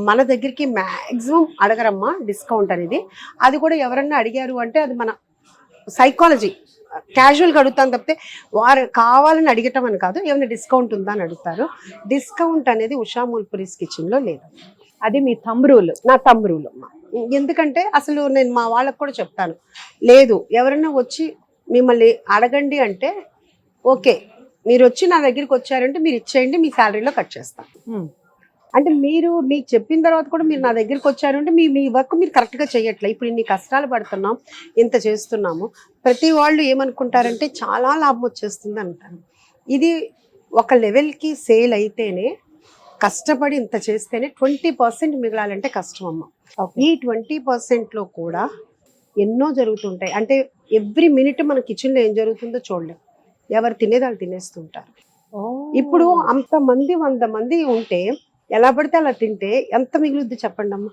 మన దగ్గరికి maximum అడగరమ్మా discount అనేది. అది కూడా ఎవరన్నా అడిగారు అంటే అది మన సైకాలజీ, క్యాజువల్గా అడుగుతాను తప్పితే వారు కావాలని అడగటం అని కాదు. ఏమైనా డిస్కౌంట్ ఉందా అని అడుగుతారు. డిస్కౌంట్ అనేది ఉషా మూల్పురీస్ కిచెన్లో లేదు. అది మీ థంబ్ రూల్. నా తమ్మురులు అమ్మ. ఎందుకంటే అసలు నేను మా వాళ్ళకు కూడా చెప్తాను, లేదు ఎవరైనా వచ్చి మిమ్మల్ని అడగండి అంటే ఓకే, మీరు వచ్చి నా దగ్గరికి వచ్చారంటే మీరు ఇచ్చేయండి, మీ శాలరీలో కట్ చేస్తాను. అంటే మీరు మీకు చెప్పిన తర్వాత కూడా మీరు నా దగ్గరికి వచ్చారంటే మీ మీ వర్క్ మీరు కరెక్ట్గా చేయట్లే. ఇప్పుడు ఇన్ని కష్టాలు పడుతున్నాం, ఇంత చేస్తున్నాము, ప్రతి వాళ్ళు ఏమనుకుంటారంటే చాలా లాభం వచ్చేస్తుంది అంటారు. ఇది ఒక లెవెల్కి సేల్ అయితేనే, కష్టపడి ఇంత చేస్తేనే 20% మిగలాలంటే కష్టం అమ్మ. ఈ 20%లో కూడా ఎన్నో జరుగుతుంటాయి. అంటే ఎవ్రీ మినిట్ మన కిచెన్లో ఏం జరుగుతుందో చూడలేం. ఎవరు తినేది వాళ్ళు తినేస్తుంటారు. ఇప్పుడు అంతమంది 100 మంది ఉంటే ఎలా పడితే అలా తింటే ఎంత మిగులుద్ది చెప్పండి అమ్మ.